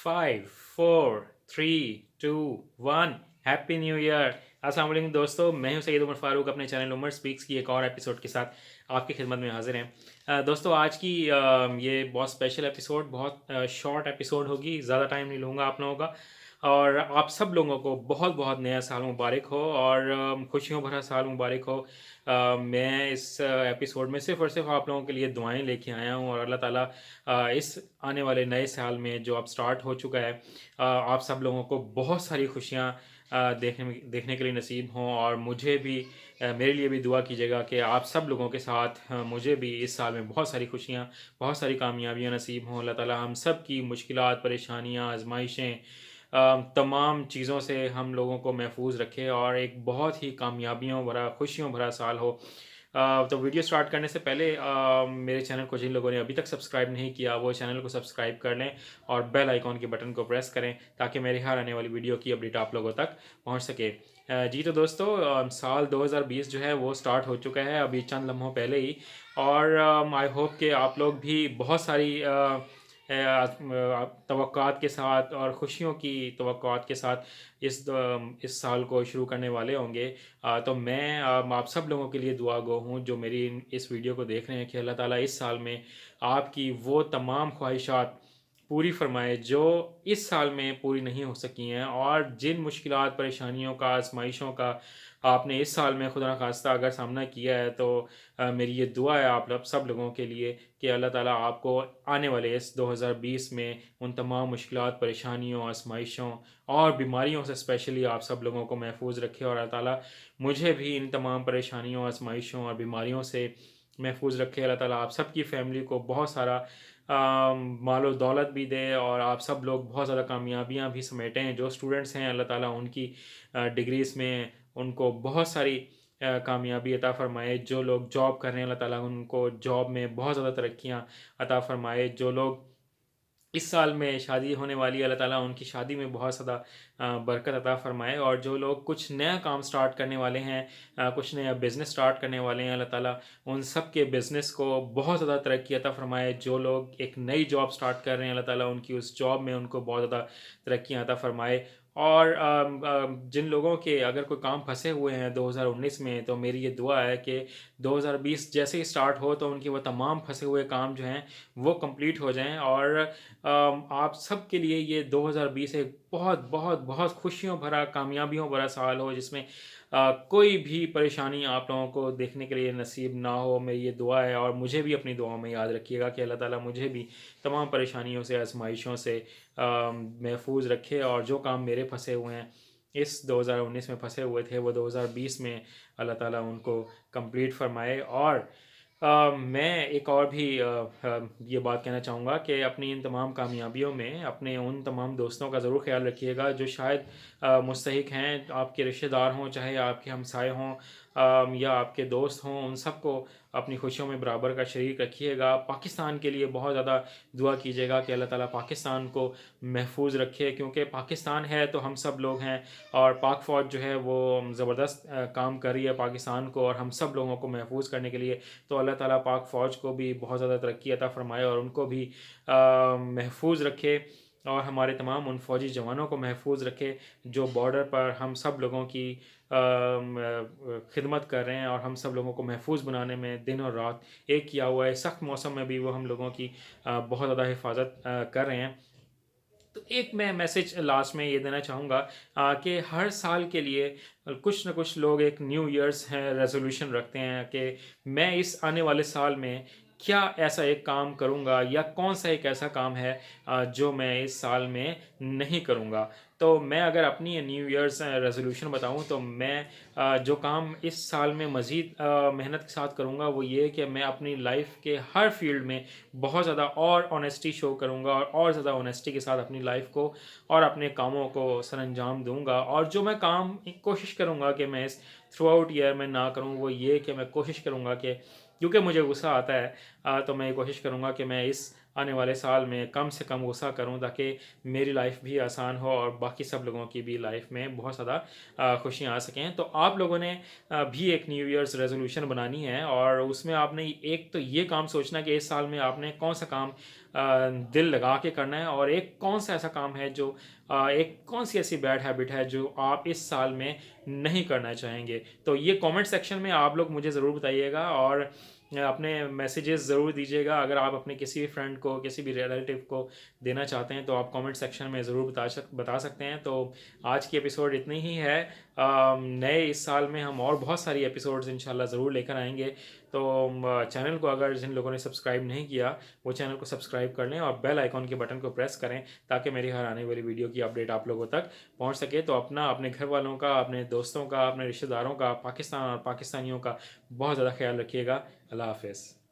5 4 3 2 1 happy new year. अस्सलाम वालेकुम दोस्तों, मैं हूं सैयद उमर फारूक अपने चैनल उमर स्पीक्स की एक और एपिसोड के साथ आपकी खिदमत में हाजिर हैं। दोस्तों आज की ये बहुत स्पेशल एपिसोड, बहुत शॉर्ट एपिसोड होगी, ज़्यादा टाइम नहीं लूँगा आप लोगों का। और आप सब लोगों को बहुत बहुत नया साल मुबारक हो और खुशियों भरा साल मुबारक हो। मैं इस एपिसोड में सिर्फ़ और सिर्फ आप लोगों के लिए दुआएं लेके आया हूँ और अल्लाह ताला इस आने वाले नए साल में जो अब स्टार्ट हो चुका है, आप सब लोगों को बहुत सारी खुशियाँ देखने के लिए नसीब हों। और मुझे भी मेरे लिए भी दुआ कीजिएगा कि आप सब लोगों के साथ मुझे भी इस साल में बहुत सारी खुशियाँ, बहुत सारी कामयाबियाँ नसीब हों। अल्लाह ताला हम सब की मुश्किलात, परेशानियाँ, आजमाइशें, तमाम चीज़ों से हम लोगों को महफूज रखे और एक बहुत ही कामयाबियों भरा, खुशियों भरा साल हो। तो वीडियो स्टार्ट करने से पहले मेरे चैनल को जिन लोगों ने अभी तक सब्सक्राइब नहीं किया वो चैनल को सब्सक्राइब कर लें और बेल आइकॉन के बटन को प्रेस करें ताकि मेरी हर आने वाली वीडियो की अपडेट आप लोगों तक पहुंच सके। जी तो दोस्तों, साल 2020 जो है वो स्टार्ट हो चुका है अभी चंद लम्हों पहले ही। और आई होप कि आप लोग भी बहुत सारी तवक्कुआत के साथ और खुशियों की तवक्कुआत के साथ इस साल को शुरू करने वाले होंगे। तो मैं आप सब लोगों के लिए दुआ गो हूँ जो मेरी इस वीडियो को देख रहे हैं कि अल्लाह ताला इस साल में आपकी वो तमाम ख्वाहिशात पूरी फरमाए जो इस साल में पूरी नहीं हो सकी हैं। और जिन मुश्किलात, परेशानियों का, आजमाइशों का आपने इस साल में खुदा न खास्ता अगर सामना किया है तो मेरी ये दुआ है आप सब लोगों के लिए कि अल्लाह ताला आपको आने वाले इस 2020 में उन तमाम मुश्किलात, परेशानियों, आजमाइशों और बीमारियों से स्पेशली आप सब लोगों को महफूज रखे। और अल्लाह ताला मुझे भी इन तमाम परेशानियों, आजमाइशों और बीमारियों से महफूज रखे। अल्लाह ताला आप सब की फ़ैमिली को बहुत सारा मालो दौलत भी दे और आप सब लोग बहुत ज़्यादा कामयाबियाँ भी समेटें। जो स्टूडेंट्स हैं अल्लाह ताला उनकी डिग्रीज़ में उनको बहुत सारी कामयाबी अता फ़रमाए। जो लोग जॉब कर रहे हैं अल्लाह ताला उनको जॉब में बहुत ज़्यादा तरक्कियाँ अता फ़रमाए। जो लोग इस साल में शादी होने वाली है अल्लाह ताला उनकी शादी में बहुत ज़्यादा बरकत अता फ़रमाए। और जो लोग कुछ नया काम स्टार्ट करने वाले हैं, कुछ नया बिज़नेस स्टार्ट करने वाले हैं, अल्लाह ताला उन सब के बिज़नेस को बहुत ज़्यादा तरक्की अता फ़रमाए। जो लोग एक नई जॉब स्टार्ट कर रहे हैं अल्लाह ताला उनकी उस जॉब में उनको बहुत ज़्यादा तरक्कियाँ अता फ़रमाए। और जिन लोगों के अगर कोई काम फंसे हुए हैं 2019 में तो मेरी ये दुआ है कि 2020 जैसे ही स्टार्ट हो तो उनके वो तमाम फंसे हुए काम जो हैं वो कंप्लीट हो जाएं। और आप सब के लिए ये 2020 एक बहुत बहुत बहुत खुशियों भरा, कामयाबियों भरा साल हो जिसमें कोई भी परेशानी आप लोगों को देखने के लिए नसीब ना हो। मेरी ये दुआ है और मुझे भी अपनी दुआओं में याद रखिएगा कि अल्लाह ताला मुझे भी तमाम परेशानियों से, आजमाइशों से महफूज रखे। और जो काम मेरे फंसे हुए हैं, इस 2019 में फंसे हुए थे, वो 2020 में अल्लाह ताला उनको कंप्लीट फरमाए। और मैं एक और भी ये बात कहना चाहूँगा कि अपनी इन तमाम कामयाबियों में अपने उन तमाम दोस्तों का ज़रूर ख्याल रखिएगा जो शायद मुस्तहिक हैं, आपके रिश्तेदार हों, चाहे आपके हमसाए हों या आपके दोस्त हों, उन सबको अपनी खुशियों में बराबर का शरीक रखिएगा। पाकिस्तान के लिए बहुत ज़्यादा दुआ कीजिएगा कि अल्लाह ताला पाकिस्तान को महफूज रखे, क्योंकि पाकिस्तान है तो हम सब लोग हैं। और पाक फ़ौज जो है वो ज़बरदस्त काम कर रही है पाकिस्तान को और हम सब लोगों को महफूज करने के लिए। तो अल्लाह ताला पाक फ़ौज को भी बहुत ज़्यादा तरक्की अता फ़रमाए और उनको भी महफूज रखे। और हमारे तमाम उन फ़ौजी जवानों को महफूज रखे जो बॉर्डर पर हम सब लोगों की खिदमत कर रहे हैं और हम सब लोगों को महफूज बनाने में दिन और रात एक किया हुआ है। सख्त मौसम में भी वो हम लोगों की बहुत ज़्यादा हिफाजत कर रहे हैं। तो एक मैं मैसेज लास्ट में ये देना चाहूँगा कि हर साल के लिए कुछ न कुछ लोग एक न्यू ईयर्स है रेजोल्यूशन रखते हैं कि मैं इस आने वाले साल में क्या ऐसा एक काम करूँगा या कौन सा एक ऐसा काम है जो मैं इस साल में नहीं करूँगा। तो मैं अगर अपनी न्यू ईयर्स रेजोल्यूशन बताऊँ तो मैं जो काम इस साल में मज़ीद मेहनत के साथ करूँगा वो ये है कि मैं अपनी लाइफ के हर फील्ड में बहुत ज़्यादा और ऑनेस्टी शो करूँगा और ज़्यादा ऑनेस्टी के साथ अपनी लाइफ को और अपने कामों को सरअंजाम दूँगा। और जो मैं काम कोशिश करूँगा कि मैं इस थ्रू आउट ईयर में ना करूँ वो ये कि मैं कोशिश करूँगा कि क्योंकि मुझे गुस्सा आता है, तो मैं ये कोशिश करूँगा कि मैं इस आने वाले साल में कम से कम गुस्सा करूँ ताकि मेरी लाइफ भी आसान हो और बाकी सब लोगों की भी लाइफ में बहुत ज़्यादा खुशियाँ आ सकें। तो आप लोगों ने भी एक न्यू ईयर्स रेजोल्यूशन बनानी है और उसमें आपने एक तो ये काम सोचना कि इस साल में आपने कौन सा काम दिल लगा के करना है, और एक कौन सा ऐसा काम है जो एक कौन सी ऐसी बैड हैबिट है जो आप इस साल में नहीं करना चाहेंगे। तो ये कमेंट सेक्शन में आप लोग मुझे ज़रूर बताइएगा, और अपने मैसेजेस ज़रूर दीजिएगा। अगर आप अपने किसी भी फ्रेंड को, किसी भी रिलेटिव को देना चाहते हैं तो आप कमेंट सेक्शन में ज़रूर बता सकते हैं। तो आज की एपिसोड इतनी ही है। नए इस साल में हम और बहुत सारी एपिसोड्स इंशाल्लाह ज़रूर लेकर आएंगे। तो चैनल को अगर जिन लोगों ने सब्सक्राइब नहीं किया वो चैनल को सब्सक्राइब कर लें और बेल आइकॉन के बटन को प्रेस करें, ताकि मेरी हर आने वाली वीडियो की अपडेट आप लोगों तक पहुंच सके। तो अपना, अपने घर वालों का, अपने दोस्तों का, अपने रिश्तेदारों का, पाकिस्तान और पाकिस्तानियों का बहुत ज़्यादा ख्याल रखिएगा। अल्लाह हाफ़िज़।